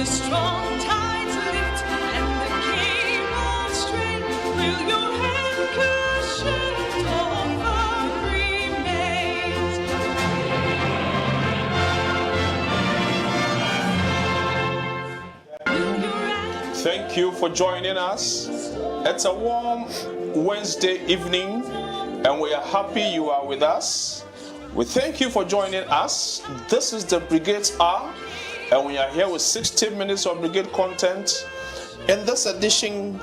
the strong tides lift and the cables strain, will your handkerchief over remains? Thank you for joining us. It's a warm Wednesday evening, and we are happy you are with us. We thank you for joining us. This is the Brigade's Hour, and we are here with 60 minutes of Brigade content. In this edition,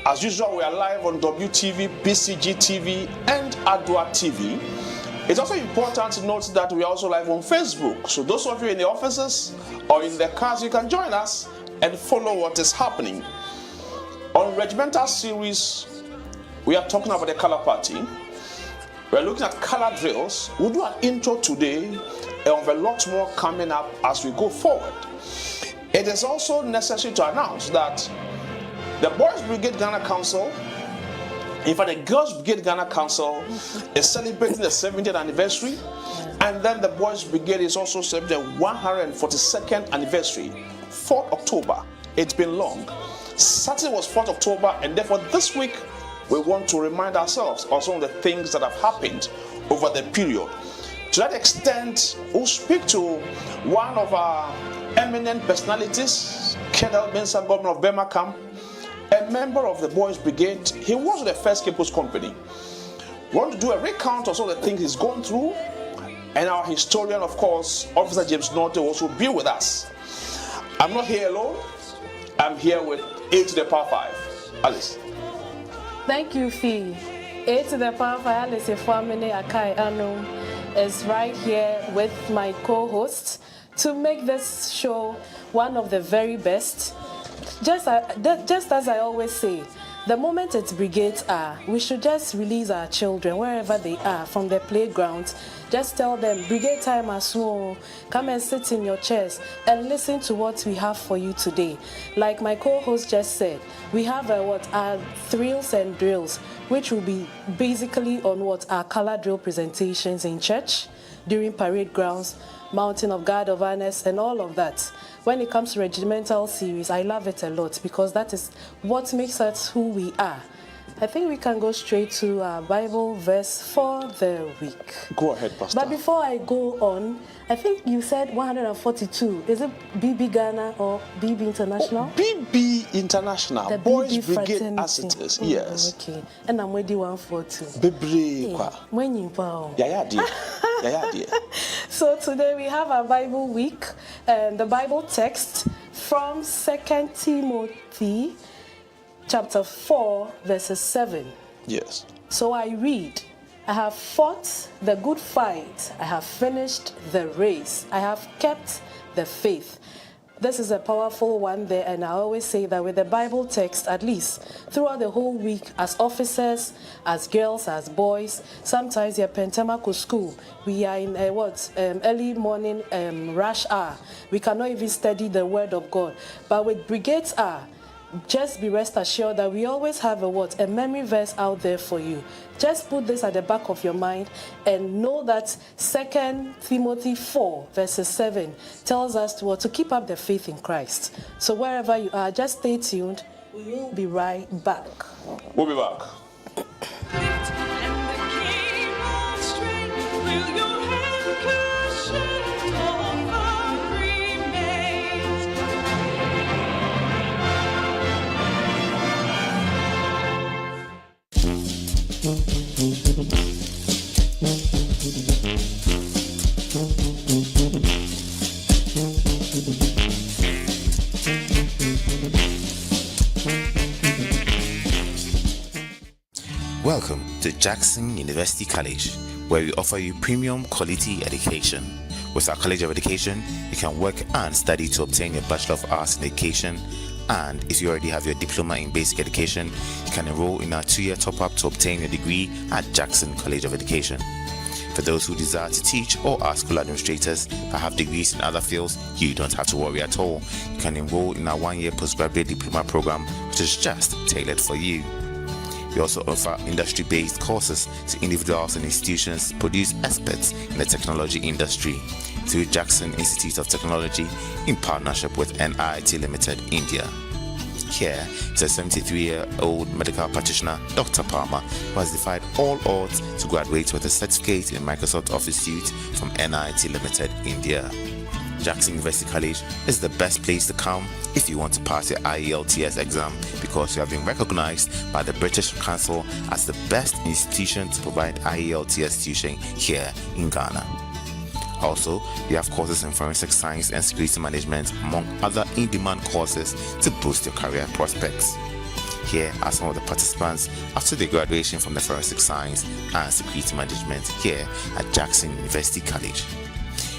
as usual, we are live on WTV, BCG TV, and Adwa TV. It's also important to note that we are also live on Facebook. So those of you in the offices or in the cars, you can join us and follow what is happening. On Regimental Series, we are talking about the color party. We are looking at color drills. We'll do an intro today, and we have a lot more coming up as we go forward. It is also necessary to announce that the Boys Brigade Ghana Council, in fact the Girls Brigade Ghana Council, is celebrating the 70th anniversary, and then the Boys Brigade is also celebrating the 142nd anniversary. 4th October. It's been long. Saturday was 4th October, and therefore this week we want to remind ourselves of some of the things that have happened over the period. To that extent, we'll speak to one of our eminent personalities, Kedal Bensa, governor of Bema Camp, a member of the Boys Brigade. He was with the First Campus Company. We want to do a recount of some of the things he's gone through, and our historian, of course, Officer James Norte, will also be with us. I'm not here alone. I'm here with A to the Power 5. Alice. Thank you, Fee. A to the Power 5, Alice Efamene Akai Anu, is right here with my co-host to make this show one of the very best. Just as I always say, the moment it's Brigade's Hour, we should just release our children wherever they are from the playground. Just tell them, Brigade time as well. Come and sit in your chairs and listen to what we have for you today. Like my co-host just said, we have our thrills and drills, which will be basically on our color drill presentations in church, during parade grounds, Mountain of God of Honors, and all of that. When it comes to Regimental Series, I love it a lot because that is what makes us who we are. I think we can go straight to our Bible verse for the week. Go ahead, Pastor. But before I go on, I think you said 142. Is it BB Ghana or BB International? BB International. The Boys BB Brigade fraternity. as it is. Yes. Okay. And I'm ready 142. Bebre kwa. When you power. Yeah, dear. Yeah, dear. So today we have our Bible week, and the Bible text from 2 Timothy chapter 4, verses 7. Yes. So I read, I have fought the good fight, I have finished the race, I have kept the faith. This is a powerful one there, and I always say that with the Bible text, at least throughout the whole week, as officers, as girls, as boys, sometimes you're Pentamako school, we are in early morning rush hour. We cannot even study the word of God. But with Brigade's Hour, just be rest assured that we always have a memory verse out there for you. Just put this at the back of your mind and know that 2 Timothy 4 verses 7 tells us to keep up the faith in Christ. So wherever you are, just stay tuned. We will be right back. We'll be back. Welcome to Jackson University College, where we offer you premium quality education. With our College of Education, you can work and study to obtain your Bachelor of Arts in Education, and if you already have your Diploma in Basic Education, you can enroll in our 2-year top-up to obtain your degree at Jackson College of Education. For those who desire to teach or are school administrators that have degrees in other fields, you don't have to worry at all. You can enroll in our 1-year postgraduate diploma program, which is just tailored for you. We also offer industry-based courses to individuals and institutions to produce experts in the technology industry through Jackson Institute of Technology in partnership with NIT Limited, India. Here is a 73-year-old medical practitioner, Dr. Palmer, who has defied all odds to graduate with a certificate in Microsoft Office Suite from NIT Limited, India. Jackson University College is the best place to come if you want to pass your IELTS exam, because you have been recognized by the British Council as the best institution to provide IELTS tuition here in Ghana. Also, we have courses in forensic science and security management, among other in-demand courses to boost your career prospects. Here are some of the participants after their graduation from the forensic science and security management here at Jackson University College.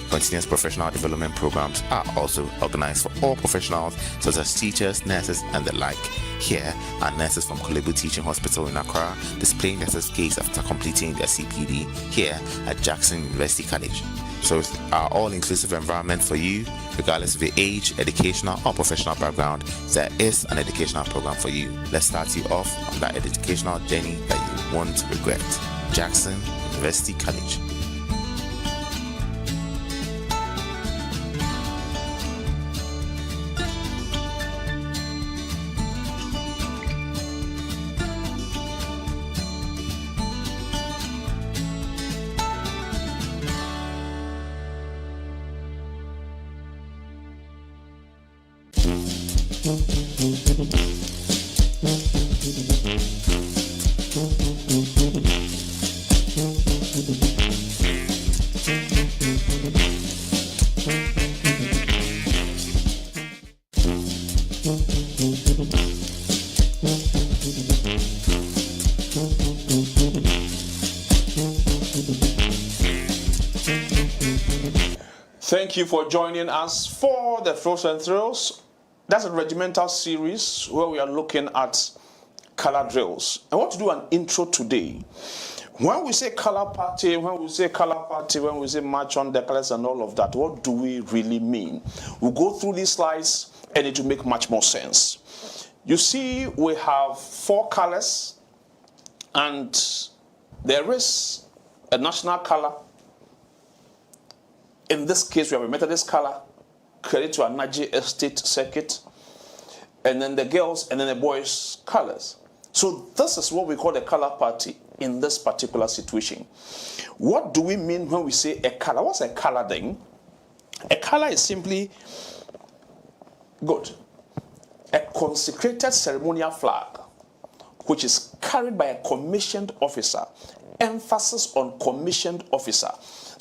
Continuous professional development programs are also organized for all professionals such as teachers, nurses, and the like. Here are nurses from Kolebu Teaching Hospital in Accra displaying their certificates after completing their CPD here at Jackson University College. So it's our all-inclusive environment for you, regardless of your age, educational or professional background. There is an educational program for you. Let's start you off on that educational journey that you won't regret. Jackson University College. Thank you for joining us for the Thrills and Thrills. That's a regimental series where we are looking at color drills. I want to do an intro today. When we say color party, when we say march on the colors and all of that, what do we really mean? We'll go through these slides and it will make much more sense. You see, we have 4 colors and there is a national color. In this case, we have a Methodist color, credit to Anaji Estate Circuit, and then the girls and then the boys' colors. So this is what we call the color party in this particular situation. What do we mean when we say a color? What's a color then? A color is simply a consecrated ceremonial flag, which is carried by a commissioned officer. Emphasis on commissioned officer.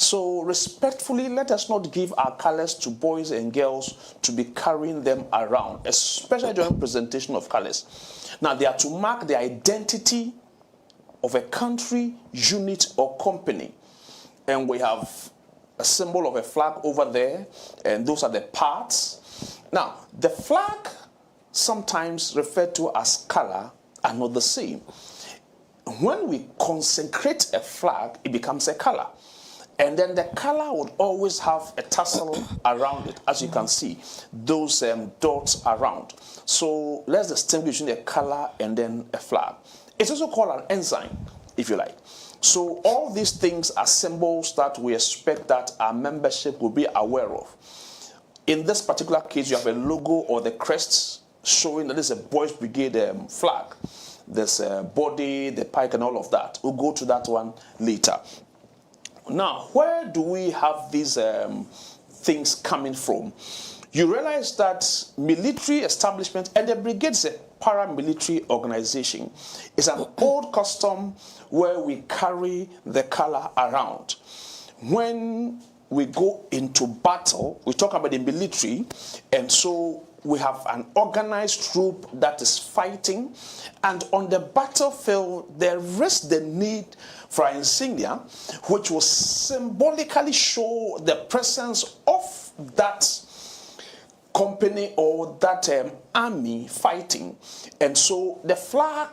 So respectfully, let us not give our colors to boys and girls to be carrying them around, especially during presentation of colors. Now, they are to mark the identity of a country, unit, or company. And we have a symbol of a flag over there, and those are the parts. Now, the flag, sometimes referred to as color, are not the same. When we consecrate a flag, it becomes a color. And then the color would always have a tassel around it, as you can see, those dots around. So let's distinguish between a color and then a flag. It's also called an ensign, if you like. So all these things are symbols that we expect that our membership will be aware of. In this particular case, you have a logo or the crest showing that this is a Boys Brigade flag. There's a body, the pike, and all of that. We'll go to that one later. Now, where do we have these things coming from? You realize that military establishment, and the brigade is a paramilitary organization. It's an old custom where we carry the color around. When we go into battle, we talk about the military, and so we have an organized troop that is fighting, and on the battlefield there is the need for an insignia which will symbolically show the presence of that company or that army fighting. And so the flag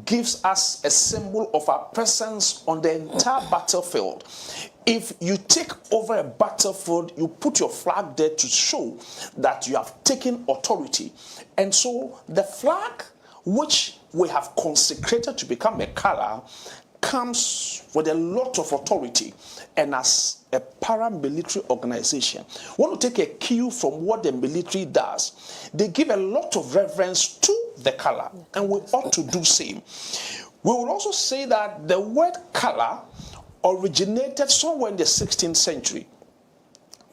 gives us a symbol of our presence on the entire battlefield. If you take over a battlefield, you put your flag there to show that you have taken authority. And so the flag which we have consecrated to become a color, comes with a lot of authority. And as a paramilitary organization, we want to take a cue from what the military does. They give a lot of reverence to the color, and we ought to do same. We will also say that the word color originated somewhere in the 16th century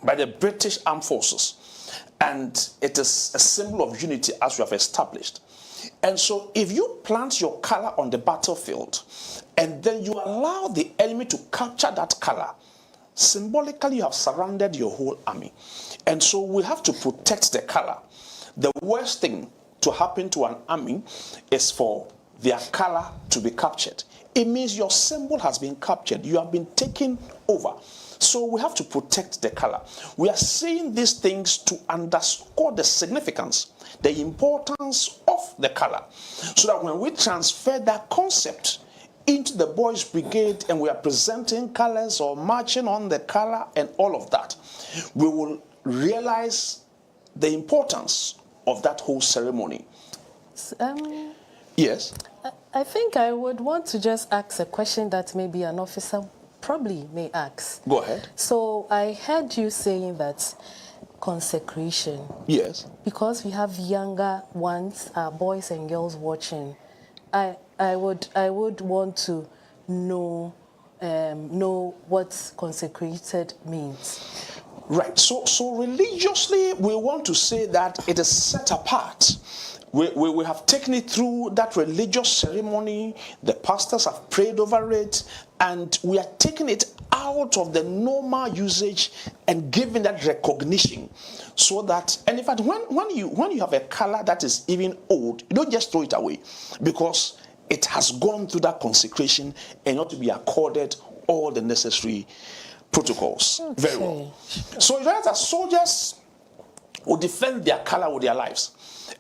by the British Armed Forces, and it is a symbol of unity, as we have established. And so if you plant your color on the battlefield and then you allow the enemy to capture that color, symbolically you have surrounded your whole army. And so we have to protect the color. The worst thing to happen to an army is for their color to be captured. It means your symbol has been captured. You have been taken over. So we have to protect the color. We are saying these things to underscore the significance, the importance of the color, so that when we transfer that concept into the boys' brigade and we are presenting colors or marching on the color and all of that, we will realize the importance of that whole ceremony. Yes? I think I would want to just ask a question that maybe an officer probably may ask. Go ahead. So I heard you saying that consecration. Yes. Because we have younger ones, boys and girls watching, I would want to know what consecrated means. Right. So religiously, we want to say that it is set apart. We have taken it through that religious ceremony. The pastors have prayed over it, and we are taking it out of the normal usage and giving that recognition, so that, and in fact, when you have a color that is even old, you don't just throw it away, because it has gone through that consecration and not to be accorded all the necessary protocols. Okay. Very well. So you know that soldiers will defend their color with their lives.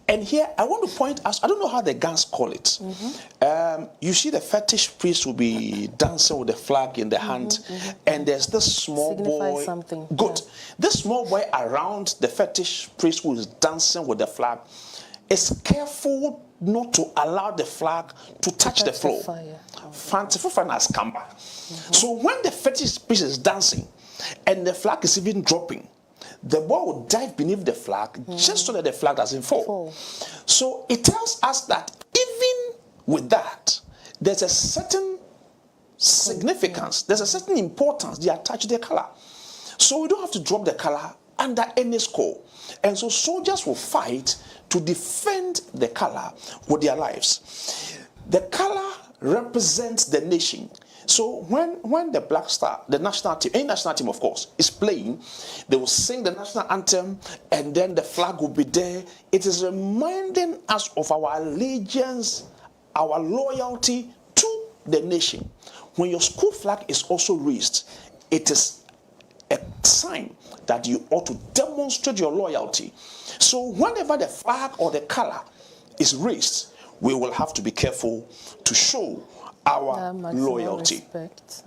And here, I want to point out, I don't know how the guns call it. Mm-hmm. You see the fetish priest will be dancing with the flag in the hand, and there's this small boy. Something. Good. Yeah. This small boy around the fetish priest who is dancing with the flag is careful not to allow the flag to touch the floor. So when the fetish priest is dancing and the flag is even dropping, the boy will dive beneath the flag just so that the flag doesn't fall. So it tells us that even with that, there's a certain significance, there's a certain importance they attach to the color. So we don't have to drop the color under any score. And so soldiers will fight to defend the color with their lives. The color represents the nation. So when the Black Star, the national team, any national team of course, is playing, they will sing the national anthem and then the flag will be there. It is reminding us of our allegiance, our loyalty to the nation. When your school flag is also raised, it is a sign that you ought to demonstrate your loyalty. So whenever the flag or the color is raised, we will have to be careful to show our loyalty. Respect.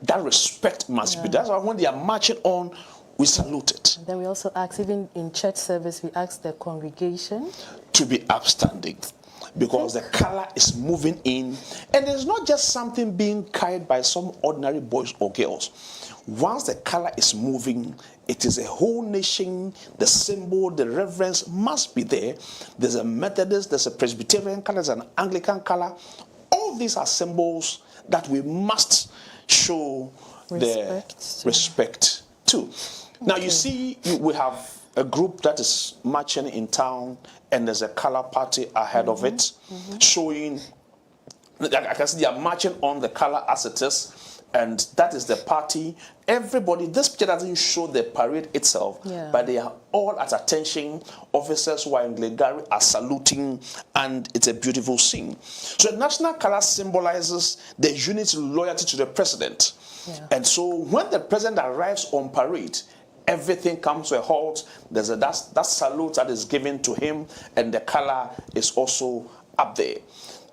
That respect must be. That's why when they are marching on, we salute it. And then we also ask, even in church service, we ask the congregation to be upstanding, because the color is moving in, and it's not just something being carried by some ordinary boys or girls. Once the color is moving, it is a whole nation. The symbol, the reverence must be there. There's a Methodist, there's a Presbyterian color, there's an Anglican color. All these are symbols that we must show the respect to. Now you see, we have a group that is marching in town, and there's a color party ahead of it, showing, I can see they are marching on the color as it is, and that is the party. Everybody, this picture doesn't show the parade itself, but they are all at attention. Officers who are in Glengarry are saluting, and it's a beautiful scene. So the national color symbolizes the unity, loyalty to the president. And so when the president arrives on parade, everything comes to a halt. There's that salute that is given to him, and the color is also up there.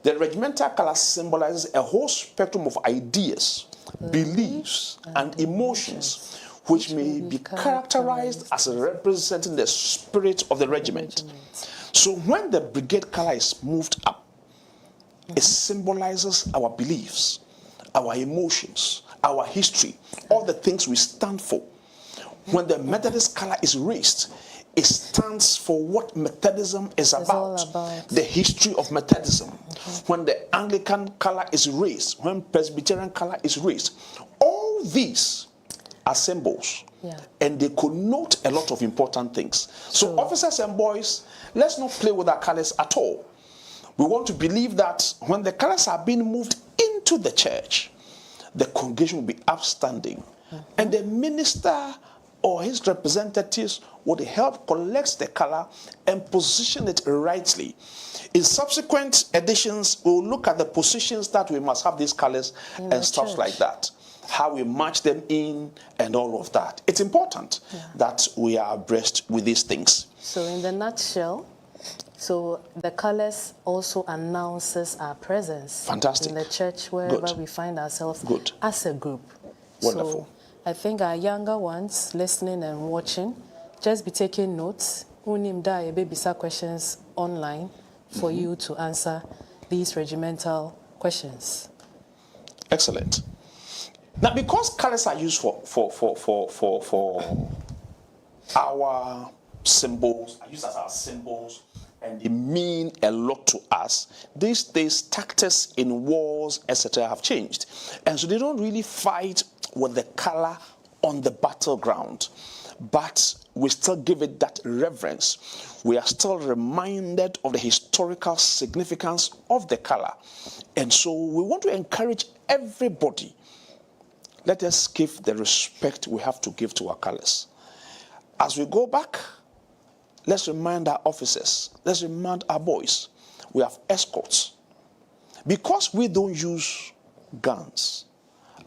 The regimental color symbolizes a whole spectrum of ideas, beliefs, and emotions, which may be characterized as representing the spirit of the regiment. So when the brigade color is moved up, It symbolizes our beliefs, our emotions, our history, all the things we stand for. When the Methodist color is raised, it stands for what Methodism is all about, about. the history of Methodism. When the Anglican color is raised, when Presbyterian color is raised, all these are symbols. Yeah. And they connote a lot of important things. So officers and boys, let's not play with our colors at all. We want to believe that when the colors are being moved into the church, the congregation will be upstanding. And the minister or his representatives would help collect the color and position it rightly. In subsequent editions, we'll look at the positions that we must have these colors and stuff church. like that. How we match them in and all of that. It's important that we are abreast with these things. So in the nutshell, so the colors also announces our presence Fantastic. in the church wherever Good. we find ourselves Good. as a group. Wonderful. So I think our younger ones listening and watching, just be taking notes. Unim da ebebisa questions online for you to answer these regimental questions. Excellent. Now, because colors are used for our symbols, are used as our symbols, and they mean a lot to us, these days tactics in wars, etc., have changed. And so they don't really fight with the color on the battleground, but we still give it that reverence. We are still reminded of the historical significance of the color. And so we want to encourage everybody. Let us give the respect we have to give to our colors. As we go back, let's remind our officers, let's remind our boys, we have escorts. Because we don't use guns,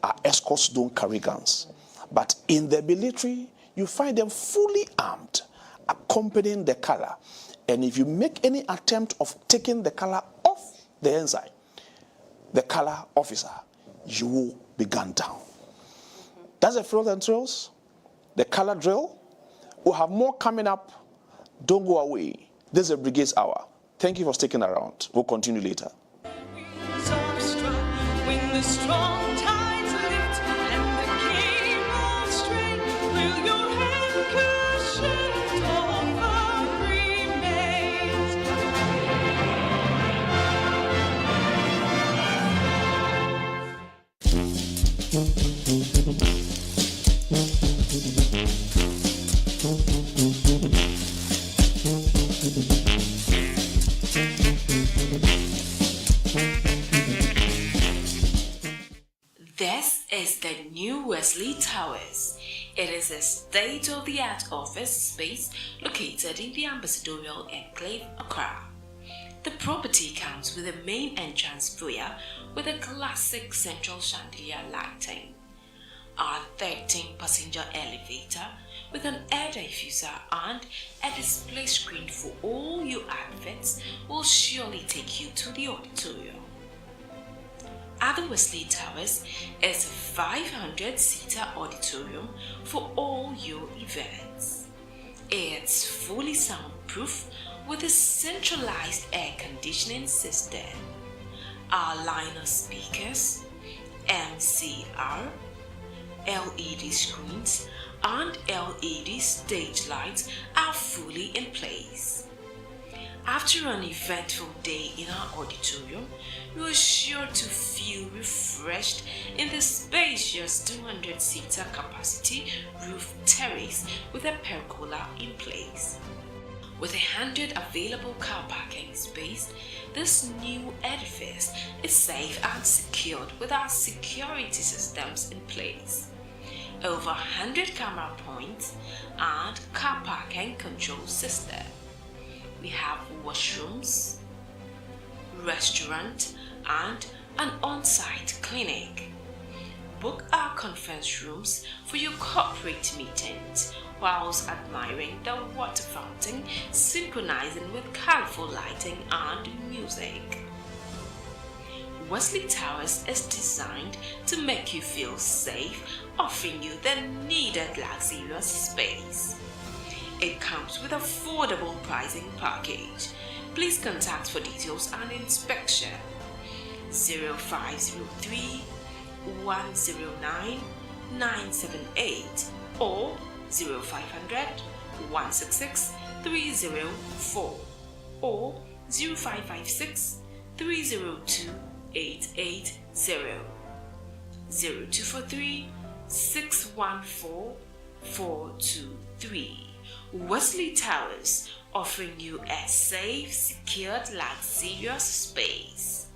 our escorts don't carry guns. But in the military, you find them fully armed, accompanying the color. And if you make any attempt of taking the color off the ensign, the color officer, you will be gunned down. That's the frills and thrills, the color drill. We'll have more coming up. Don't go away. This is a Brigade's Hour. Thank you for sticking around. We'll continue later. Winds are struck when the strong tides lift and the cable strain. Will your handkerchief over remains? This is the new Wesley Towers. It is a state-of-the-art office space located in the Ambassadorial Enclave, Accra. The property comes with a main entrance foyer with a classic central chandelier lighting. Our 13-passenger elevator with an air diffuser and a display screen for all your outfits will surely take you to the auditorium. At the Wesley Towers is a 500-seater auditorium for all your events. It's fully soundproof with a centralized air conditioning system. Our line of speakers, MCR, LED screens, and LED stage lights are fully in place. After an eventful day in our auditorium, you are sure to feel refreshed in the spacious 200-seater capacity roof terrace with a pergola in place. With 100 available car parking space, this new edifice is safe and secured with our security systems in place. Over 100 camera points and car parking control system. We have washrooms, restaurant, and an on-site clinic. Book our conference rooms for your corporate meetings whilst admiring the water fountain synchronizing with colorful lighting and music. Wesley Towers is designed to make you feel safe, offering you the needed luxurious space. It comes with affordable pricing package. Please contact for details and inspection. 0503 109 978 or 0500 166 304 or 0556 302 880 0243 614 423. Wesley Towers, offering you a safe, secured, luxurious space.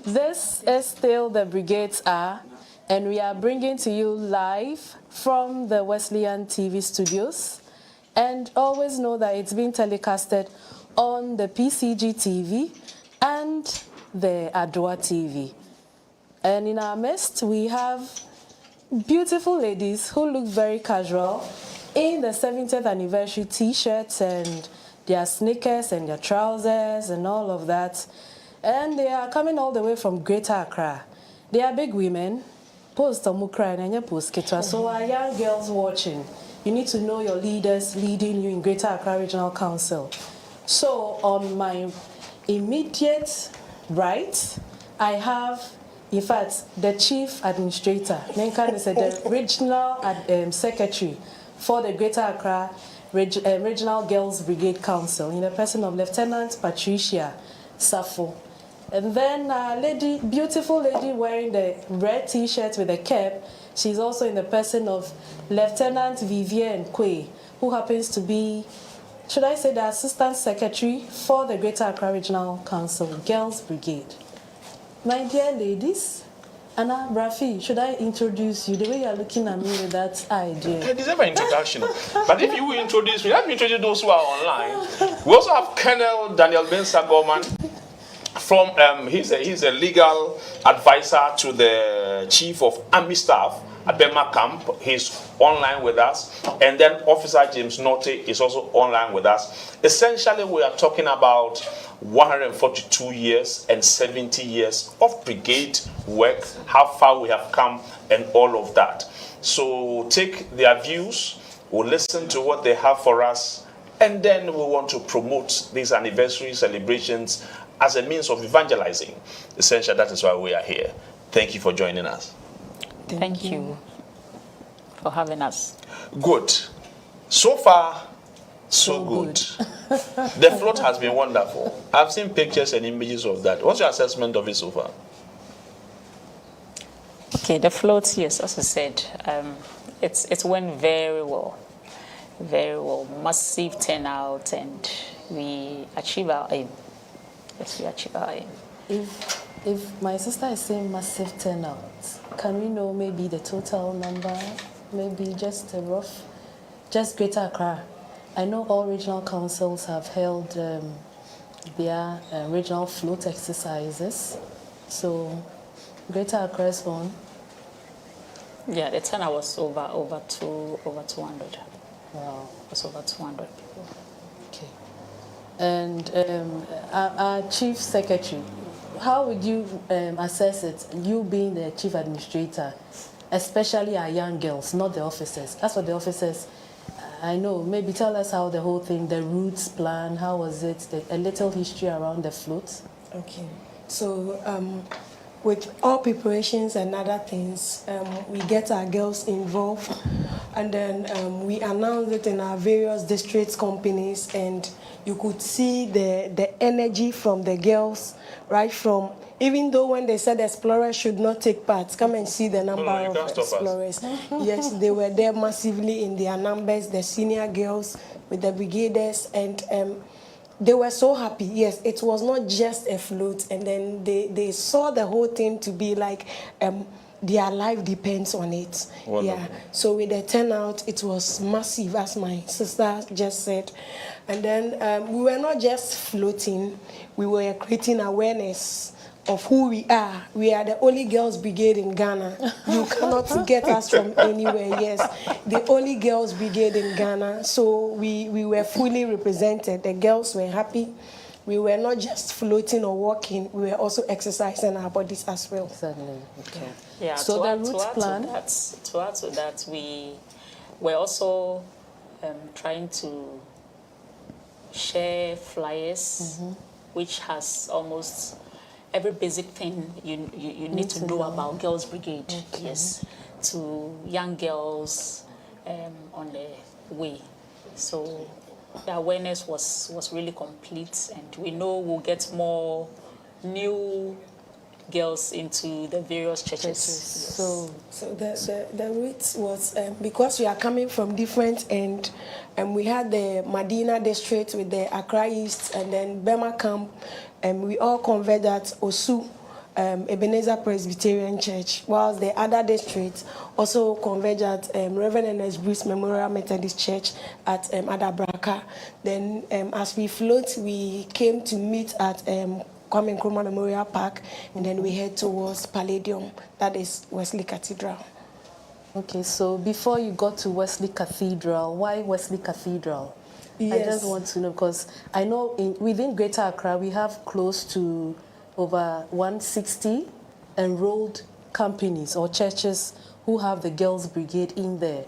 This is still the Brigade's Hour, and we are bringing to you live from the Wesleyan TV studios. And always know that it's being telecasted on the PCG TV and the Adwa TV. And in our midst, we have beautiful ladies who look very casual in the 70th anniversary t-shirts and their sneakers and their trousers and all of that. And they are coming all the way from Greater Accra. They are big women. Post Omukra and post Ketwa. So our young girls watching, you need to know your leaders leading you in Greater Accra Regional Council. So on my immediate right, I have, in fact, the Chief Administrator, Nenkan is the Regional Secretary for the Greater Accra Regional Girls Brigade Council in the person of Lieutenant Patricia Safo. And then a beautiful lady wearing the red t-shirt with a cap, she's also in the person of Lieutenant Vivienne Kwe, who happens to be, should I say, the Assistant Secretary for the Greater Accra Regional Council Girls Brigade. My dear ladies, Anna Rafi, should I introduce you the way you're looking at me with that idea? I deserve an introduction. But if you will introduce me, let me introduce those who are online. We also have Colonel Daniel Bensa Gorman. He's a legal advisor to the Chief of Army Staff at Bema Camp. He's online with us. And then Officer James Norte is also online with us. Essentially, we are talking about 142 years and 70 years of brigade work, how far we have come, and all of that. So take their views, we'll listen to what they have for us, and then we want to promote these anniversary celebrations as a means of evangelizing. Essentially, that is why we are here. Thank you for joining us. Thank you for having us. Good. So far, so good. The float has been wonderful. I've seen pictures and images of that. What's your assessment of it so far? Okay, the float, yes, as I said, it went very well. Very well. Massive turnout, and we achieve our aim. Yes, we achieve our aim. If my sister is saying massive turnout, can we know maybe the total number? Maybe just a rough, just Greater Accra. I know all regional councils have held their regional float exercises. So Greater Accra's one. Yeah, the turnout was over 200. Wow. It was over 200 people. Okay. And our Chief Secretary, how would you assess it, you being the Chief Administrator, especially our young girls, not the officers? As for the officers, I know, maybe tell us how the whole thing, the routes plan, how was it, a little history around the float. Okay, so with all preparations and other things, we get our girls involved, and then we announce it in our various districts, companies, and you could see the energy from the girls, right from, even though when they said explorers should not take part, come and see the number of explorers. Yes, they were there massively in their numbers, the senior girls with the brigaders, and they were so happy. Yes, it was not just a float, and then they saw the whole thing to be like their life depends on it. Wonderful. Yeah. So with the turnout, it was massive, as my sister just said. And then we were not just floating, we were creating awareness of who we are. We are the only girls brigade in Ghana. You cannot get us from anywhere, yes. The only girls brigade in Ghana. So we were fully represented. The girls were happy. We were not just floating or walking, we were also exercising our bodies as well. Exactly. Okay. Yeah, So to the add, route plan. to add to that, we were also trying to share flyers, which has almost every basic thing you need to know about Girls Brigade. Okay. Yes, to young girls on the way. So the awareness was really complete, and we know we'll get more new girls into the various churches. Yes. So the route was because we are coming from different end, and we had the Medina district with the Accra East and then Bema camp, and we all converged at Osu Ebenezer Presbyterian Church, whilst the other districts also converged at Reverend Ernest Bruce Memorial Methodist Church at Adabraka. Then as we float, we came to meet at Kwame Nkrumah Memorial Park, and then we head towards Palladium, that is Wesley Cathedral. Okay, so before you got to Wesley Cathedral, why Wesley Cathedral? Yes. I just want to know, because I know within Greater Accra we have close to over 160 enrolled companies or churches who have the Girls Brigade in there.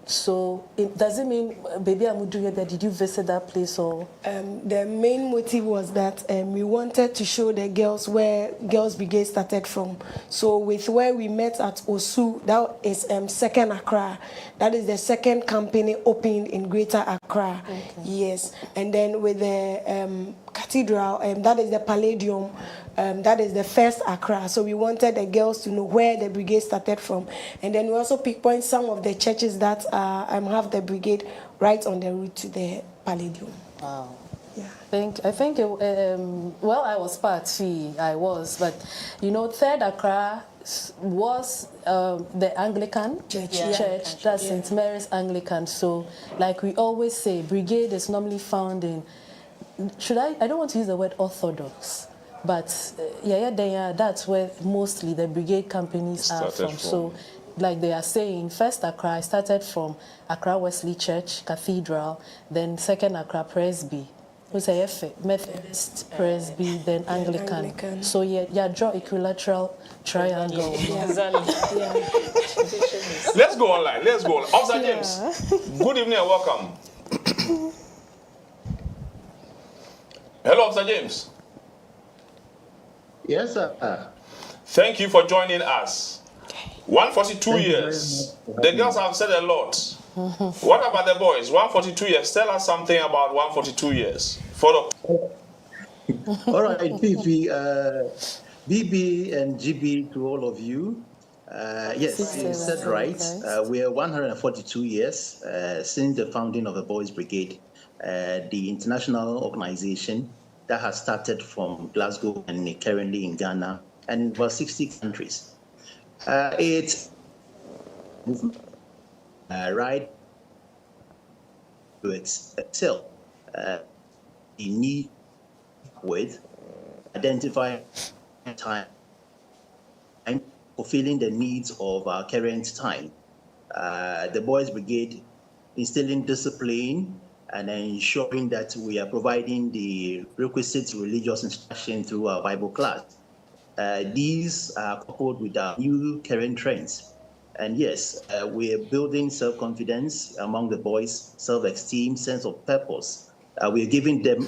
So does it mean, Baby Amudu, did you visit that place or? The main motive was that we wanted to show the girls where Girls Brigade started from. So with where we met at Osu, that is second Accra. That is the second company opened in Greater Accra. Okay. Yes. And then with the cathedral, that is the Palladium. That is the first Accra. So we wanted the girls to know where the brigade started from. And then we also pinpoint some of the churches that have the brigade right on the route to the Palladium. Wow. Yeah. I think well, I was I was, but you know, Third Accra was the Anglican church, that's St. Mary's Anglican. So like we always say, brigade is normally found in, I don't want to use the word orthodox, but that's where mostly the brigade companies are from. So like they are saying, first Accra started from Accra Wesley Church Cathedral, then second Accra Presby, Methodist Presby, then Anglican. So draw equilateral triangle. Exactly. Yeah. Let's go online. Officer James, good evening and welcome. Hello, Officer James. Yes, sir. Thank you for joining us. 142 years. The girls have said a lot. What about the boys? 142 years. Tell us something about 142 years. Follow. All right, PP, BB and GB to all of you. Yes, you said right. We are 142 years since the founding of the Boys Brigade, the international organization that has started from Glasgow and currently in Ghana and about 60 countries. It's right to excel. The need with identify time and fulfilling the needs of our current time. The Boys Brigade instilling discipline and ensuring that we are providing the requisite religious instruction through our Bible class. These are coupled with our new current trends. And yes, we are building self-confidence among the boys, self-esteem, sense of purpose. We are giving them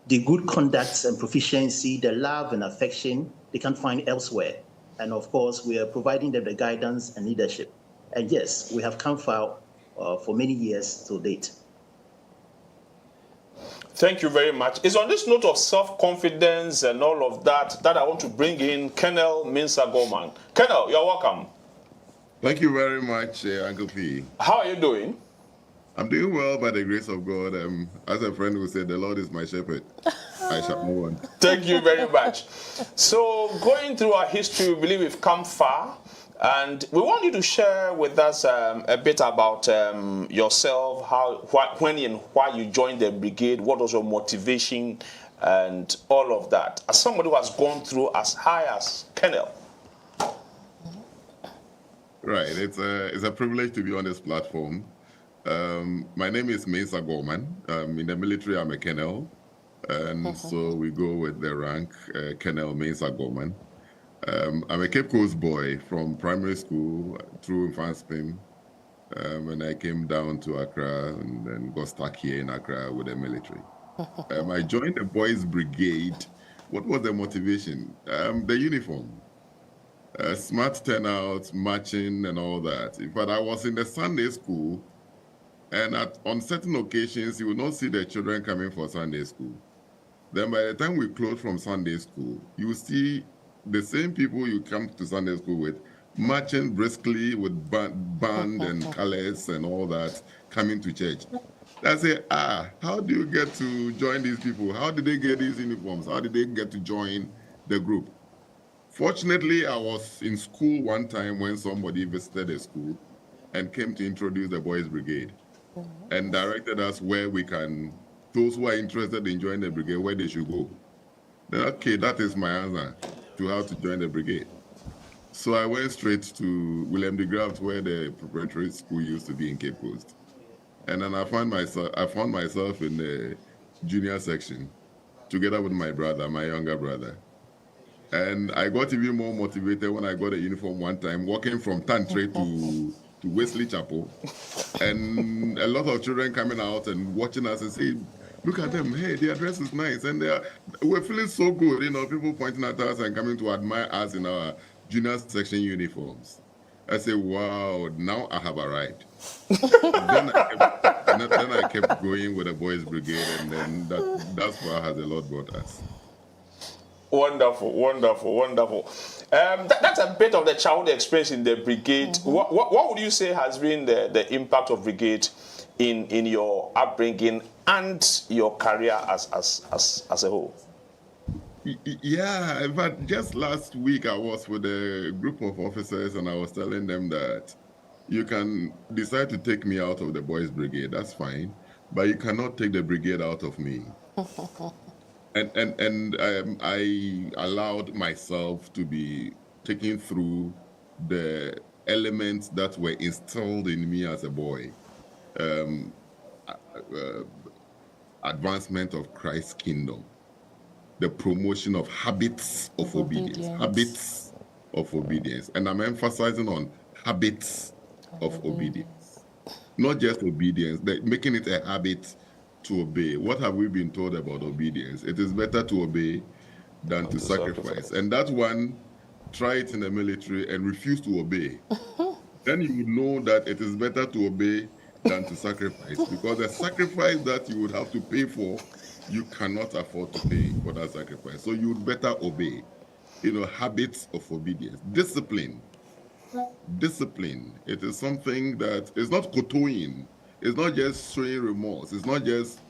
the good conduct and proficiency, the love and affection they can't find elsewhere. And of course, we are providing them the guidance and leadership. And yes, we have come far for many years to date. Thank you very much. It's on this note of self-confidence and all of that I want to bring in Colonel Minsa Gorman. Colonel, you're welcome. Thank you very much, Uncle P. How are you doing? I'm doing well by the grace of God. As a friend would say, the Lord is my shepherd. I shall move on. Thank you very much. So, going through our history, we believe we've come far, and we want you to share with us a bit about yourself, when and why you joined the brigade, what was your motivation, and all of that. As somebody who has gone through as high as Colonel. Right, it's a privilege to be on this platform. My name is Mesa Gorman. In the military, I'm a colonel, and so we go with the rank Colonel Mesa Gorman. I'm a Cape Coast boy from primary school through Infanspin, and I came down to Accra and then got stuck here in Accra with the military. I joined the Boys Brigade. What was the motivation? The uniform. Smart turnout, marching, and all that. In fact, I was in the Sunday school, and on certain occasions, you will not see the children coming for Sunday school. Then by the time we close from Sunday school, you see the same people you come to Sunday school with, marching briskly with band and colors and all that, coming to church. I say, how do you get to join these people? How did they get these uniforms? How did they get to join the group? Fortunately, I was in school one time when somebody visited the school and came to introduce the Boys Brigade and directed us where we can, those who are interested in joining the brigade, where they should go. Then, okay, that is my answer to how to join the brigade. So I went straight to William de Graft, where the preparatory school used to be in Cape Coast. And then I found myself in the junior section together with my brother, my younger brother. And I got even more motivated when I got a uniform one time, walking from Tantre to Wesley Chapel. And a lot of children coming out and watching us and saying, look at them, hey, their dress is nice. And we're feeling so good, people pointing at us and coming to admire us in our junior section uniforms. I say, wow, now I have arrived. then I kept going with the Boys Brigade, and then that's far has the Lord brought us. Wonderful, wonderful, wonderful. That's a bit of the childhood experience in the brigade. What would you say has been the impact of brigade in your upbringing and your career as a whole? Yeah, but just last week I was with a group of officers and I was telling them that you can decide to take me out of the Boys Brigade, that's fine, but you cannot take the brigade out of me. And I allowed myself to be taken through the elements that were instilled in me as a boy. Advancement of Christ's kingdom, the promotion of habits of obedience. Habits of obedience. And I'm emphasizing on habits of obedience. Not just obedience, making it a habit to obey. What have we been told about obedience? It is better to obey than to sacrifice. And that one, try it in the military and refuse to obey. Then you would know that it is better to obey than to sacrifice, because the sacrifice that you would have to pay for, you cannot afford to pay for that sacrifice. So you would better obey. Habits of obedience. Discipline. Discipline. It is something that is not kowtowing. It's not just showing remorse. It's not just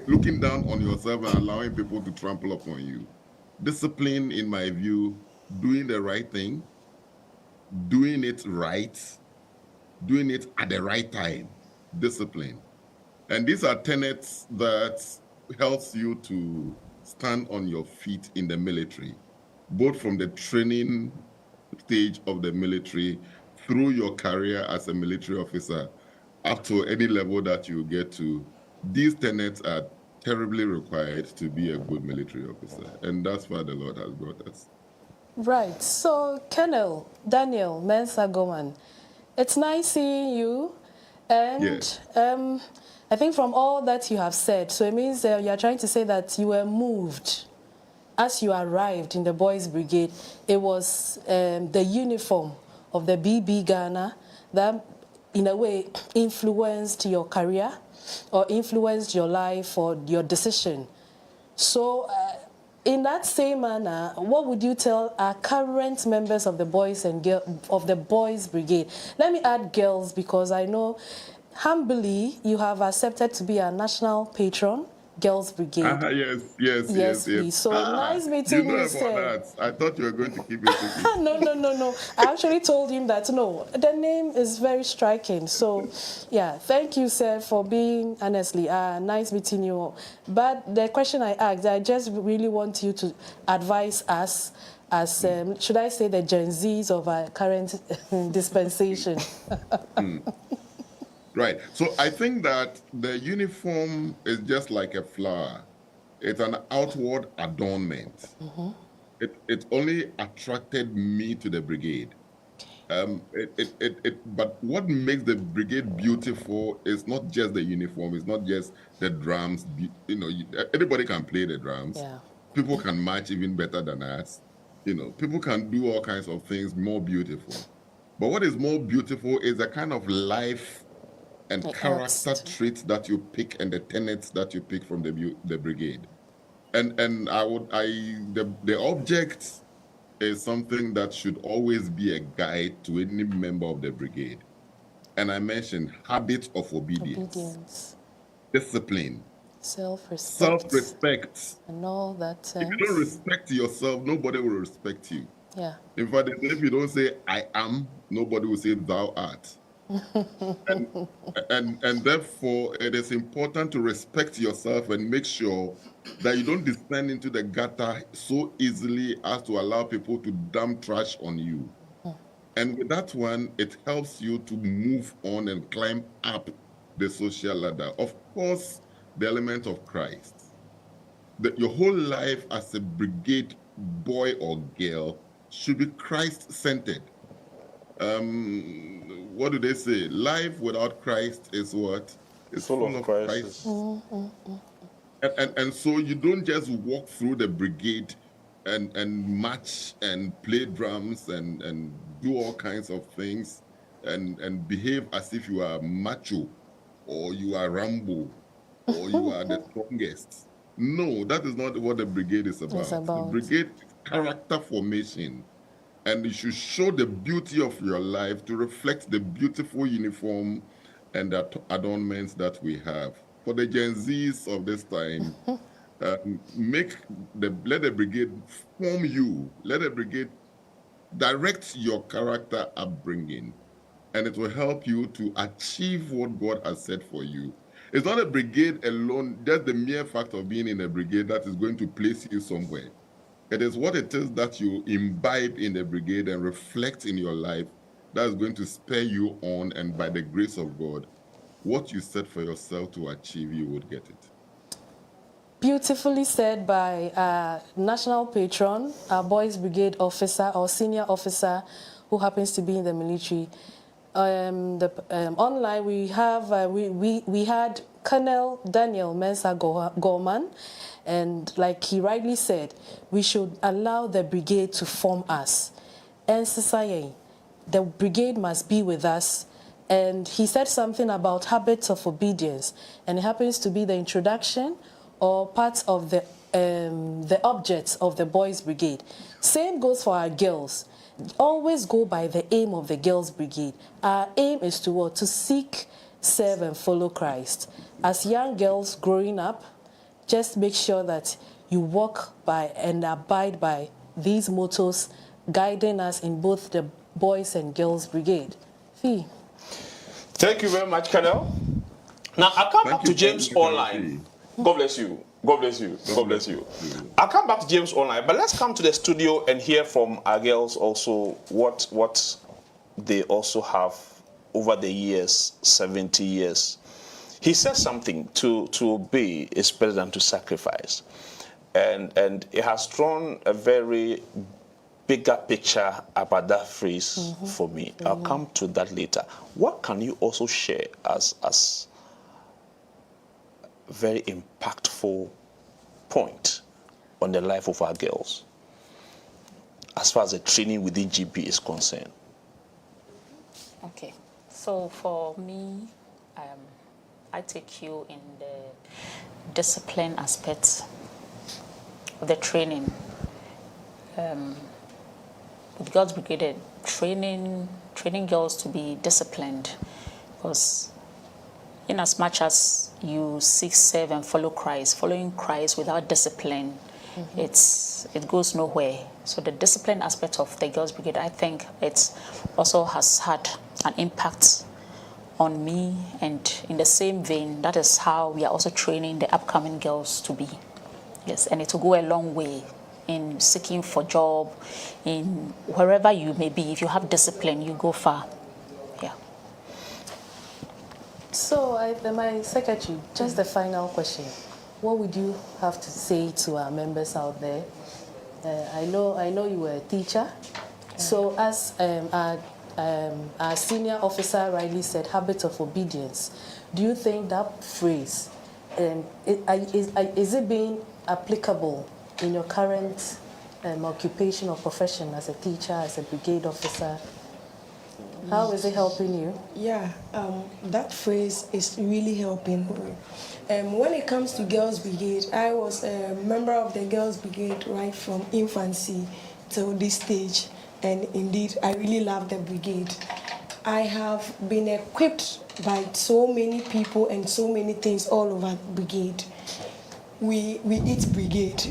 looking down on yourself and allowing people to trample upon you. Discipline, in my view, doing the right thing, doing it right, doing it at the right time. Discipline. And these are tenets that helps you to stand on your feet in the military, both from the training stage of the military through your career as a military officer up to any level that you get to. These tenets are terribly required to be a good military officer, and that's why the Lord has brought us. Right. So, Colonel Daniel Mensah Gorman, it's nice seeing you, and Yes. I think from all that you have said, so it means you are trying to say that you were moved as you arrived in the Boys Brigade. It was the uniform of the BB Ghana that, in a way, influenced your career or influenced your life or your decision. So, in that same manner, what would you tell our current members of the boys and of the Boys Brigade? Let me add girls, because I know humbly you have accepted to be our national patron Girls Brigade. Yes. Please. So nice meeting you know you, about sir. that. I thought you were going to keep it secret. No. I actually told him that no, the name is very striking. So, yeah, thank you, sir, for being honestly nice meeting you all. But the question I asked, I just really want you to advise us as should I say the Gen Zs of our current dispensation. Right. So I think that the uniform is just like a flower. It's an outward adornment. It only attracted me to the brigade. But what makes the brigade beautiful is not just the uniform. It's not just the drums. Anybody can play the drums. Yeah. People can march even better than us. People can do all kinds of things more beautiful. But what is more beautiful is the kind of life and character traits that you pick and the tenets that you pick from the brigade. And the object is something that should always be a guide to any member of the brigade. And I mentioned habit of obedience. Discipline, self-respect, and all that. If you don't respect yourself, nobody will respect you. Yeah. In fact, if you don't say I am, nobody will say thou art. and therefore, it is important to respect yourself and make sure that you don't descend into the gutter so easily as to allow people to dump trash on you. And with that one, it helps you to move on and climb up the social ladder. Of course, the element of Christ. Your whole life as a brigade boy or girl should be Christ-centered. What do they say? Life without Christ is what? It's full of Christ. And so you don't just walk through the brigade and march and play drums and do all kinds of things and behave as if you are macho or you are Rambo or you are the strongest. No, that is not what the brigade is about. The brigade is character formation. And you should show the beauty of your life to reflect the beautiful uniform and the adornments that we have. For the Gen Zs of this time, let the brigade form you. Let the brigade direct your character upbringing. And it will help you to achieve what God has said for you. It's not a brigade alone, just the mere fact of being in a brigade that is going to place you somewhere. It is what it is that you imbibe in the brigade and reflect in your life that is going to spur you on, and by the grace of God, what you set for yourself to achieve, you would get it. Beautifully said by our national patron, our boys brigade officer or senior officer who happens to be in the military. Online we have we had Colonel Daniel Mensa Gorman, and like he rightly said, we should allow the brigade to form us. And society, the brigade must be with us. And he said something about habits of obedience, and it happens to be the introduction or part of the objects of the boys brigade. Same goes for our girls. Always go by the aim of the girls brigade. Our aim is to what? To seek, serve, and follow Christ. As young girls growing up, just make sure that you walk by and abide by these mottos guiding us in both the boys and girls brigade. Fee. Thank you very much, Colonel. Now I come back to James Online. God bless you. God bless you. God bless you. I'll come back to James Online, but let's come to the studio and hear from our girls also what they also have over the years, 70 years. He says something, to obey is better than to sacrifice. And it has drawn a very bigger picture about that phrase for me. I'll come to that later. What can you also share as very impactful point on the life of our girls as far as the training within GP is concerned? Okay, so for me, I take you in the discipline aspects of the training. With God's Brigade, training girls to be disciplined, because in as much as you seek, serve, and follow Christ, following Christ without discipline, it goes nowhere. So the discipline aspect of the Girls Brigade, I think it also has had an impact on me, and in the same vein, that is how we are also training the upcoming girls to be. Yes, and it will go a long way in seeking for job, in wherever you may be. If you have discipline, you go far. Yeah. So, my secretary, just the final question. What would you have to say to our members out there? I know you were a teacher. So, as our senior officer rightly said, habit of obedience. Do you think that phrase, is it being applicable in your current occupation or profession as a teacher, as a brigade officer? How is it helping you? Yeah, that phrase is really helping me. When it comes to Girls Brigade, I was a member of the Girls Brigade right from infancy till this stage. And indeed, I really love the brigade. I have been equipped by so many people and so many things all over brigade. We eat brigade,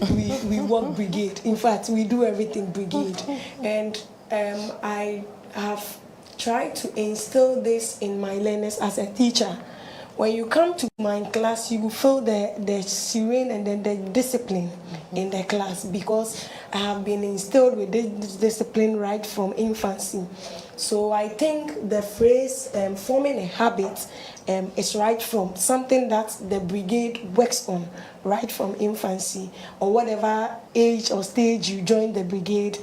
we work brigade. In fact, we do everything brigade. And I have tried to instill this in my learners as a teacher. When you come to my class, you will feel the serene and then the discipline in the class, because I have been instilled with this discipline right from infancy. So I think the phrase forming a habit is right from something that the brigade works on right from infancy, or whatever age or stage you join the brigade,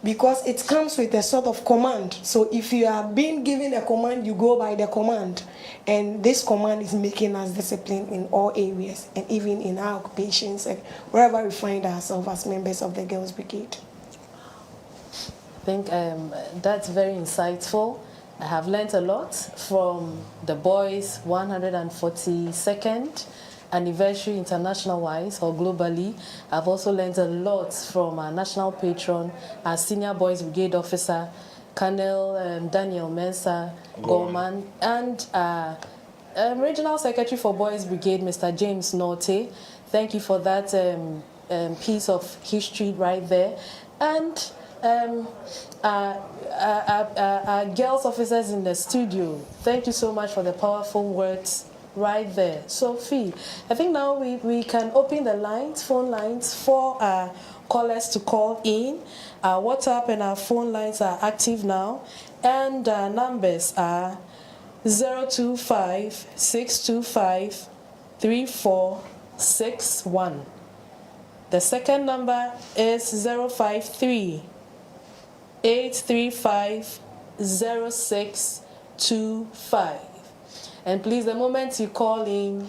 because it comes with a sort of command. So if you are being given a command, you go by the command. And this command is making us disciplined in all areas, and even in our occupations and wherever we find ourselves as members of the Girls Brigade. I think that's very insightful. I have learned a lot from the boys' 142nd anniversary international-wise or globally. I've also learned a lot from our national patron, our senior boys brigade officer, Colonel Daniel Mensah Gorman, and regional secretary for Boys Brigade, Mr. James Norte. Thank you for that piece of history right there. And our girls officers in the studio, thank you so much for the powerful words right there. Sophie, I think now we can open the lines, phone lines, for our callers to call in. Our WhatsApp and our phone lines are active now, and our numbers are 025-625-3461. The second number is 053-835-0625. And please, the moment you call in,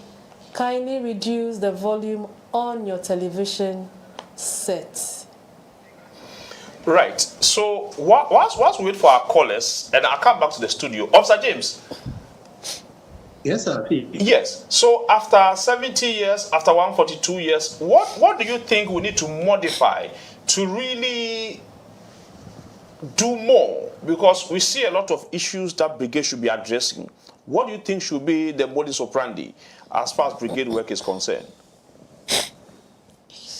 kindly reduce the volume on your television set. Right. So whilst we wait for our callers, and I'll come back to the studio. Officer James. Yes, sir. Yes. So after 70 years, after 142 years, what do you think we need to modify to really do more? Because we see a lot of issues that brigade should be addressing. What do you think should be the modus operandi as far as brigade work is concerned?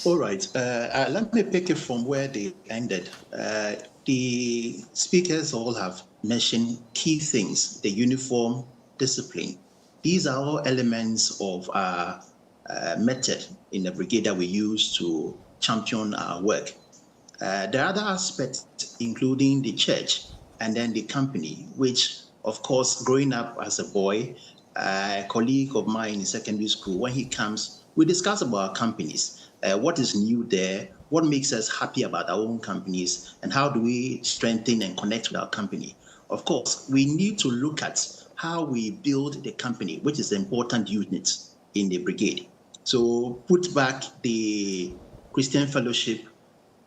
All right. Let me pick it from where they ended. The speakers all have mentioned key things: the uniform, discipline. These are all elements of our method in the brigade that we use to champion our work. There are other aspects, including the church and then the company, which, of course, growing up as a boy, a colleague of mine in secondary school, when he comes, we discuss about our companies. What is new there, what makes us happy about our own companies, and how do we strengthen and connect with our company. Of course, we need to look at how we build the company, which is the important unit in the brigade. So put back the Christian fellowship,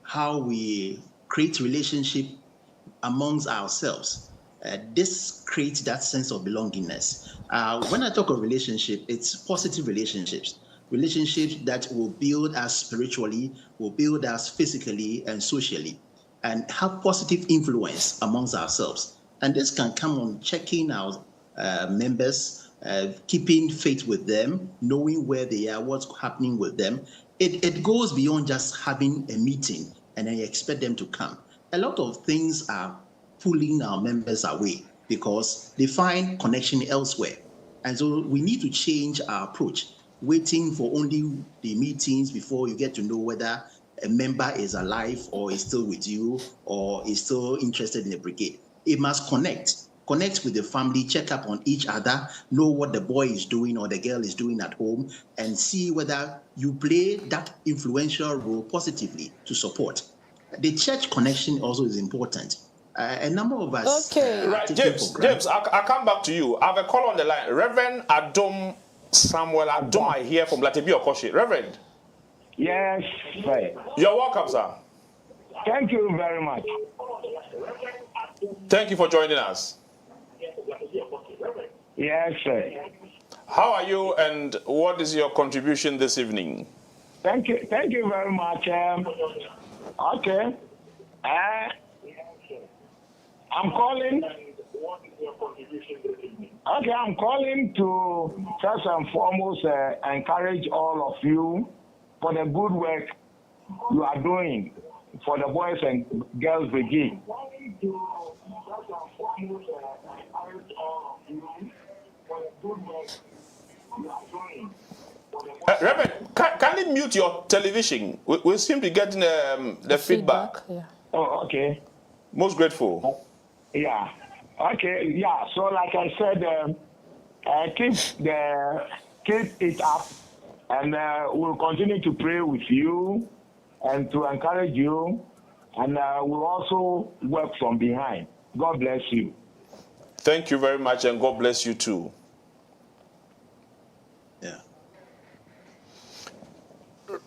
how we create relationship amongst ourselves. This creates that sense of belongingness. When I talk of relationship, it's positive relationships that will build us spiritually, will build us physically and socially, and have positive influence amongst ourselves. And this can come on checking our members keeping faith with them, knowing where they are, what's happening with them. It goes beyond just having a meeting and then you expect them to come. A lot of things are pulling our members away because they find connection elsewhere. And so we need to change our approach, waiting for only the meetings before you get to know whether a member is alive or is still with you or is still interested in the brigade. It must connect with the family, check up on each other, know what the boy is doing or the girl is doing at home, and see whether you play that influential role positively to support. The church connection also is important. A number of us. Okay. Right, James, I'll come back to you. I have a call on the line. Reverend Adom Samuel Adom, I hear from Latebi Okoshi. Reverend. Yes, sir. You're welcome, sir. Thank you very much. Thank you for joining us. Yes, sir. How are you and what is your contribution this evening? Thank you very much. Okay. I'm calling. Okay, I'm calling to first and foremost encourage all of you for the good work you are doing for the Boys and Girls Brigade. Reverend, kindly mute your television. We seem to be getting the feedback. Yeah. Oh, okay. Most grateful. Yeah. Okay. Yeah. So, like I said, keep it up, and we'll continue to pray with you and to encourage you, and we'll also work from behind. God bless you. Thank you very much, and God bless you too. Yeah.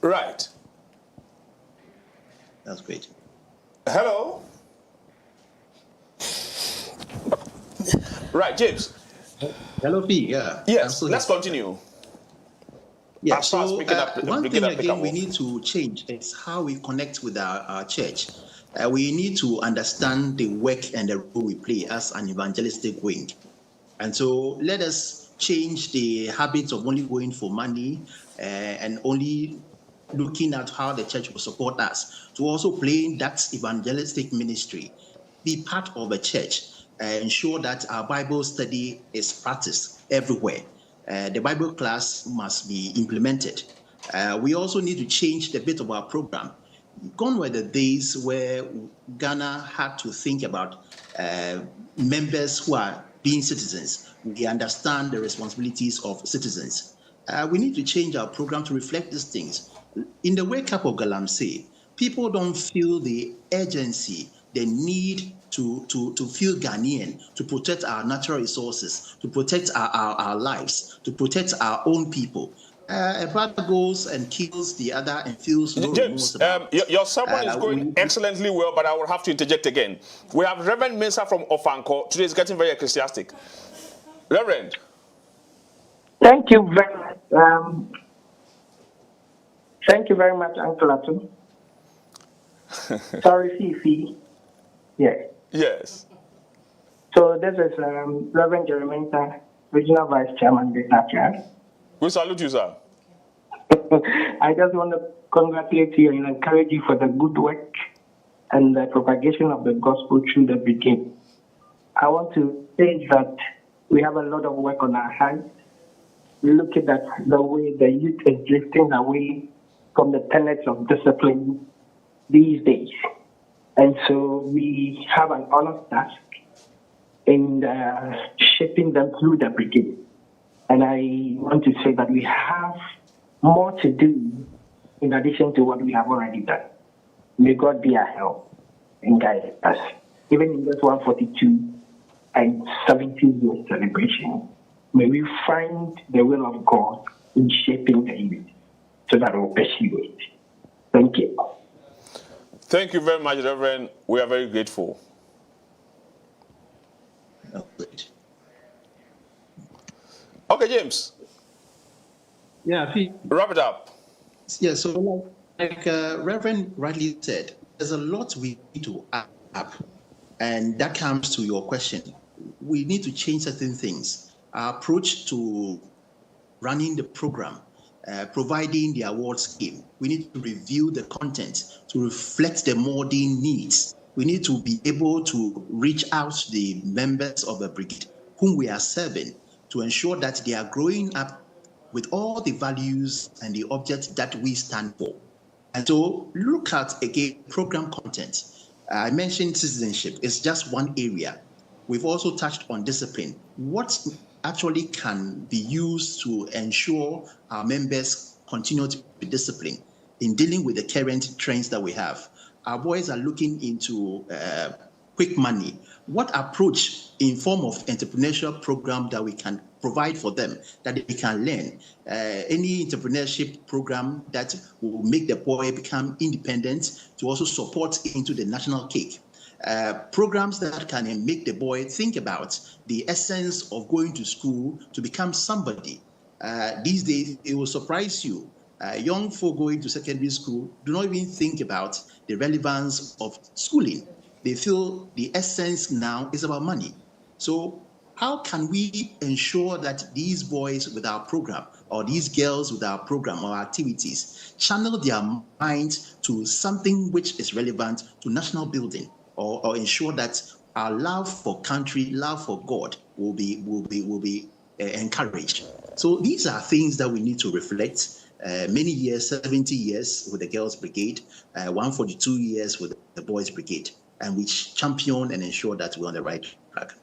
Right. That's great. Hello. Right, James. Hello, P. Yeah. Yes. Let's continue. Yeah. As far as So picking up, one thing again we off. need to change is how we connect with our church. We need to understand the work and the role we play as an evangelistic wing. And so let us change the habits of only going for money and only looking at how the church will support us to also playing that evangelistic ministry, be part of a church, ensure that our Bible study is practiced everywhere. The Bible class must be implemented. We also need to change the bit of our program. Gone were the days where Ghana had to think about members who are being citizens. We understand the responsibilities of citizens. We need to change our program to reflect these things. In the wake up of Galamsey, people don't feel the urgency, the need to feel Ghanaian, to protect our natural resources, to protect our lives, to protect our own people. A brother goes and kills the other and feels no remorse about it. Your sermon is going excellently well, but I will have to interject again. We have Reverend Mensah from Ofanko. Today is getting very ecclesiastic. Reverend. Thank you very much. Thank you very much, Uncle Atu. Sorry, Fifi. Yes. Yes. So this is Reverend Jeremiah, Regional Vice Chairman, Greater Church. We salute you, sir. I just want to congratulate you and encourage you for the good work and the propagation of the gospel through the brigade. I want to say that we have a lot of work on our hands. Looking at the way the youth is drifting away from the tenets of discipline these days. And so we have an honest task in shaping them through the brigade. And I want to say that we have more to do in addition to what we have already done. May God be our help and guide us. Even in this 142 and 70 year celebration, may we find the will of God in shaping the youth so that we'll pursue it. Thank you. Thank you very much, Reverend. We are very grateful. Oh, great. Okay, James. Yeah, wrap it up. Yeah, so like Reverend rightly said, there's a lot we need to add up. And that comes to your question. We need to change certain things. our approach to running the program, providing the award scheme. We need to review the content to reflect the modern needs. We need to be able to reach out to the members of the brigade whom we are serving to ensure that they are growing up with all the values and the objects that we stand for. And so look at, again, program content. I mentioned citizenship. It's just one area. We've also touched on discipline. What actually can be used to ensure our members continue to be disciplined in dealing with the current trends that we have? Our boys are looking into quick money. What approach in form of entrepreneurship program that we can provide for them that they can learn? Any entrepreneurship program that will make the boy become independent to also support into the national cake. Programs that can make the boy think about the essence of going to school to become somebody. These days, it will surprise you. Young folk going to secondary school do not even think about the relevance of schooling. They feel the essence now is about money. So how can we ensure that these boys with our program or these girls with our program or activities channel their minds to something which is relevant to national building, or ensure that our love for country, love for God will be encouraged? So these are things that we need to reflect. Many years, 70 years with the Girls Brigade, 142 years with the Boys Brigade, and we champion and ensure that we're on the right track.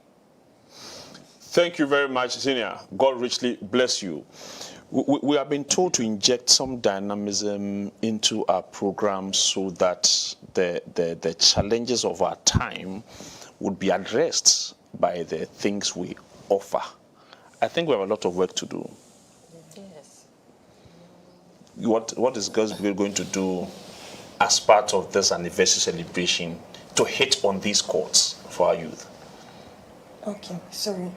Thank you very much, Senior. God richly bless you. We have been told to inject some dynamism into our program so that the challenges of our time would be addressed by the things we offer. I think we have a lot of work to do. Yes. What is Girls Brigade going to do as part of this anniversary celebration to hit on these chords for our youth? Okay, so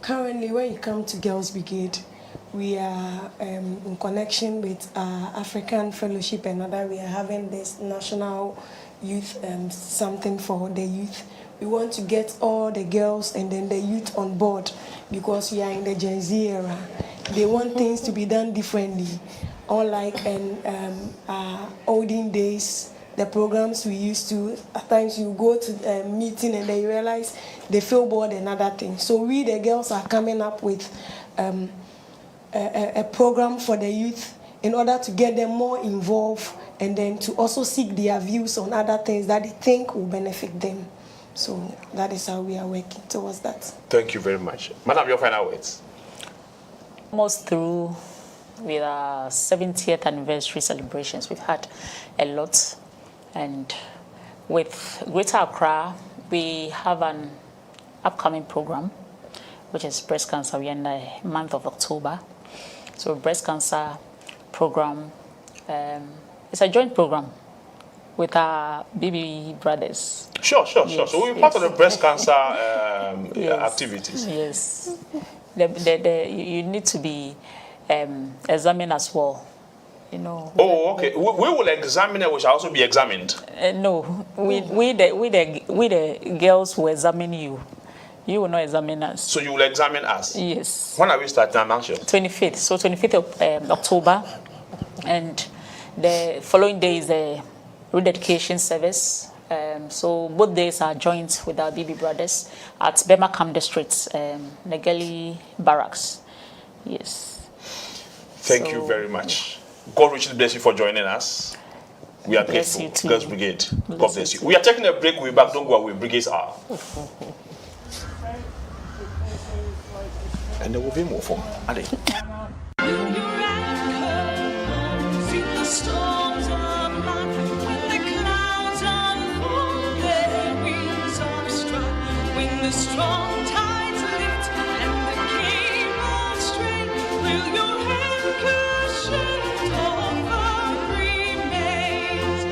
currently when you come to Girls Brigade, we are in connection with African Fellowship and other. We are having this national youth something for the youth. We want to get all the girls and then the youth on board because we are in the Gen Z era. They want things to be done differently. Unlike in olden days, the programs we used to, at times you go to a meeting and then you realize they feel bored and other things. So we, the girls, are coming up with a program for the youth in order to get them more involved and then to also seek their views on other things that they think will benefit them. So that is how we are working towards that. Thank you very much. Madam, your final words. Almost through with our 70th anniversary celebrations. We've had a lot. And with Greater Accra, we have an upcoming program, which is breast cancer. We are in the month of October. So breast cancer program, it's a joint program with our baby brothers. Sure. Yes, So we're part of the breast cancer activities. Yes. You need to be examined as well. You know. Oh, okay. We will examine it. We shall also be examined. No, we the girls will examine you. You will not examine us. So you will examine us. Yes. When are we starting? I'm not sure. 25th. So 25th of October, and the following day is the rededication service. So both days are joint with our baby brothers at Bema Camp District, Negeli Barracks. Yes. Thank you very much. God richly bless you for joining us. We are grateful. Girls Brigade. God bless you. We are taking a break. We'll be back. Don't go away. Brigade's Hour. And there will be more for me. Strong tides lift and the cables strain. Will your anchor shift or firm remains?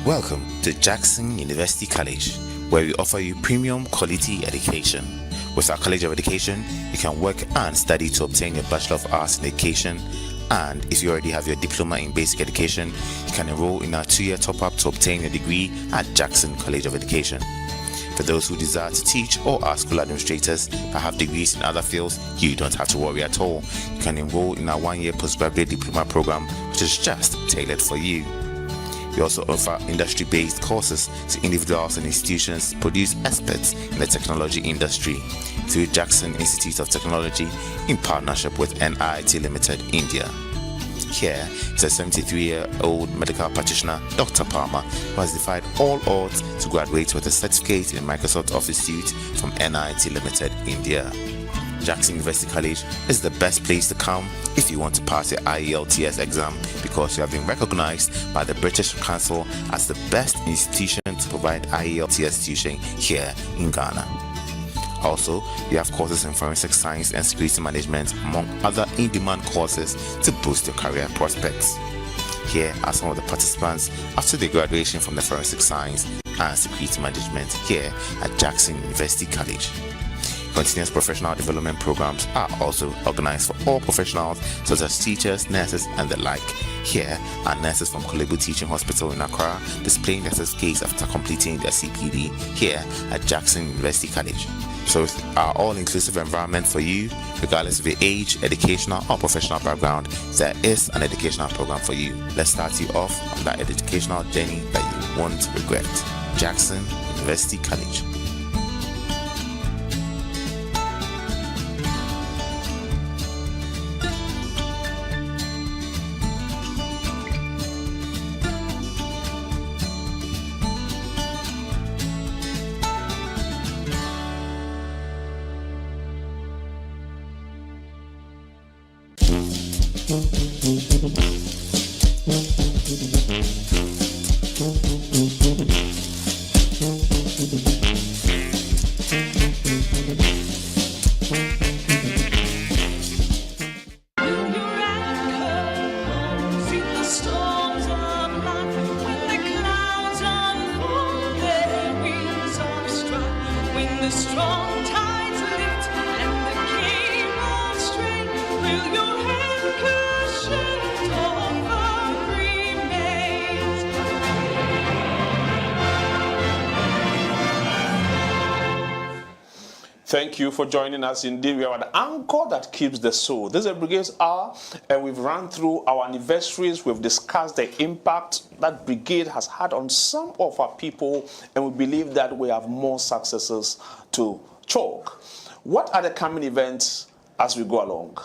Welcome to Jackson University College, where we offer you premium quality education. With our College of Education, you can work and study to obtain your Bachelor of Arts in Education. And if you already have your diploma in basic education, you can enroll in our 2-year top-up to obtain your degree at Jackson College of Education. For those who desire to teach or are school administrators that have degrees in other fields, you don't have to worry at all. You can enroll in our 1-year postgraduate diploma program, which is just tailored for you. We also offer industry-based courses to individuals and institutions to produce experts in the technology industry through Jackson Institute of Technology in partnership with NIT Limited, India. Here is a 73-year-old medical practitioner, Dr. Palmer, who has defied all odds to graduate with a certificate in Microsoft Office Suite from NIT Limited, India. Jackson University College is the best place to come if you want to pass your IELTS exam, because you have been recognized by the British Council as the best institution to provide IELTS tuition here in Ghana. Also, we have courses in forensic science and security management, among other in-demand courses to boost your career prospects. Here are some of the participants after their graduation from the forensic science and security management here at Jackson University College. Continuous professional development programs are also organized for all professionals, such as teachers, nurses, and the like. Here are nurses from Kolebu Teaching Hospital in Accra displaying their certificates after completing their CPD here at Jackson University College. So with our all-inclusive environment for you, regardless of your age, educational or professional background, there is an educational program for you. Let's start you off on that educational journey that you won't regret. Jackson University College. Thank you for joining us. Indeed, we are the anchor that keeps the soul. This is a Brigade's Hour, and we've run through our anniversaries. We've discussed the impact that Brigade has had on some of our people, and we believe that we have more successes to chalk. What are the coming events as we go along?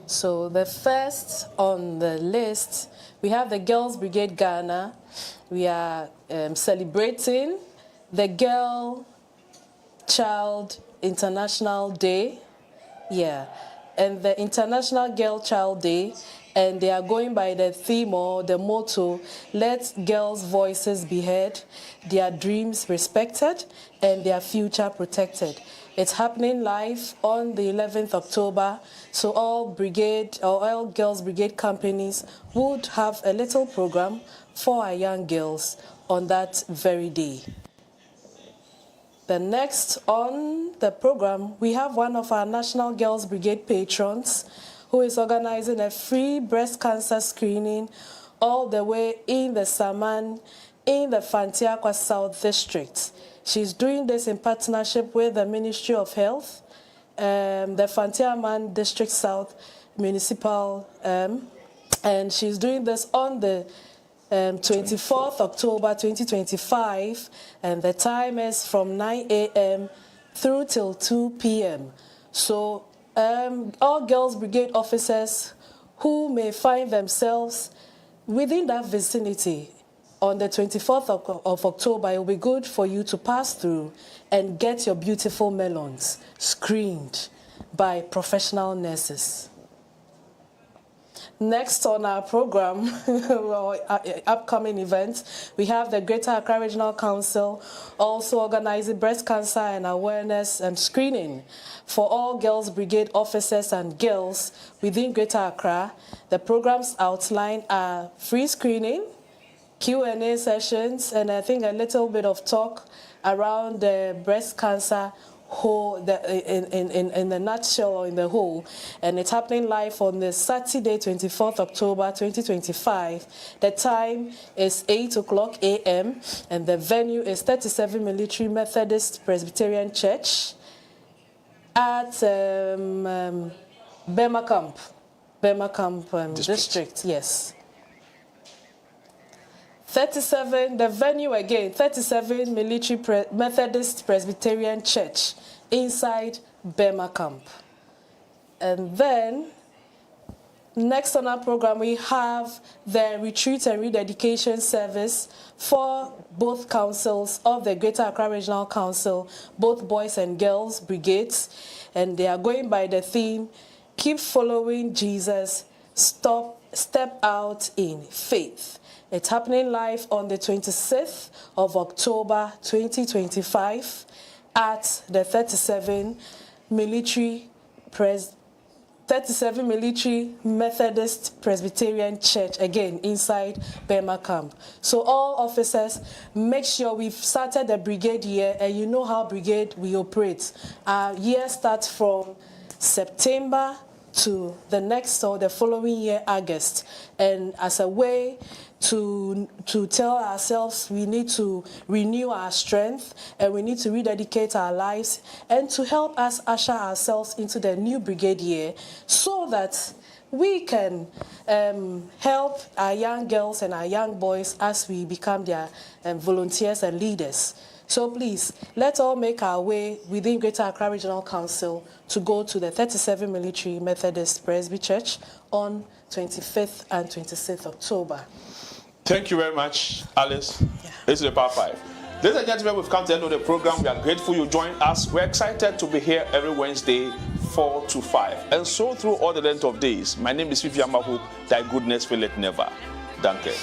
So the first on the list, we have the Girls Brigade Ghana. We are celebrating the Girl Child International Day, and the International Girl Child Day, and they are going by the theme or the motto, let girls' voices be heard, their dreams respected, and their future protected. It's happening live on the 11th October, so all brigade or all Girls Brigade companies would have a little program for our young girls on that very day. The next on the program, we have one of our National Girls Brigade patrons who is organizing a free breast cancer screening all the way in the Saman in the Fantiakwa South District. She's doing this in partnership with the Ministry of Health, the Fantiaman District South Municipal, and she's doing this on the 24th October 2025, and the time is from 9 a.m. through till 2 p.m. So all Girls Brigade officers who may find themselves within that vicinity on the 24th of October, it will be good for you to pass through and get your beautiful melons screened by professional nurses. Next on our program, upcoming events, we have the Greater Accra Regional Council also organizing breast cancer and awareness and screening for all Girls Brigade officers and girls within Greater Accra. The programs outlined are free screening, Q&A sessions, and I think a little bit of talk around the breast cancer in the nutshell or in the whole, and it's happening live on the Saturday 24th October 2025. The time is 8:00 a.m. and the venue is 37 Military Methodist Presbyterian Church at Bema Camp District. Yes. 37, the venue again, 37 Military Methodist Presbyterian Church inside Bema Camp. And then, next on our program, we have the retreat and rededication service for both councils of the Greater Accra Regional Council, both boys and girls brigades, and they are going by the theme, Keep Following Jesus, Step Out in Faith. It's happening live on the 26th of October 2025 at the 37 Military Methodist Presbyterian Church, again, inside Bema Camp. So all officers, make sure we've started the brigade year, and you know how brigade we operate. Our year starts from September to the next or the following year, August. And as a way to tell ourselves we need to renew our strength and we need to rededicate our lives and to help us usher ourselves into the new brigade year so that we can help our young girls and our young boys as we become their volunteers and leaders. So please, let's all make our way within Greater Accra Regional Council to go to the 37 Military Methodist Presby Church on 25th and 26th October. Thank you very much, Alice. Yeah. This is the Power 5. Ladies and gentlemen, we've come to the end of the program. We are grateful you joined us. We're excited to be here every Wednesday, 4 to 5. And so through all the length of days. My name is Vivian Mahu. Thy goodness will it never. Danke.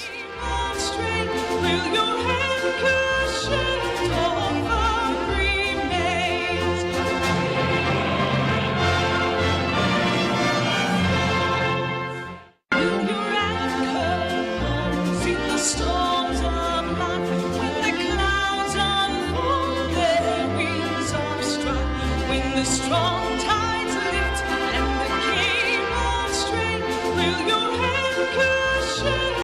Storms of life, when the clouds unfold, their wings are struck. When the strong tides lift and the cable strain, will your hand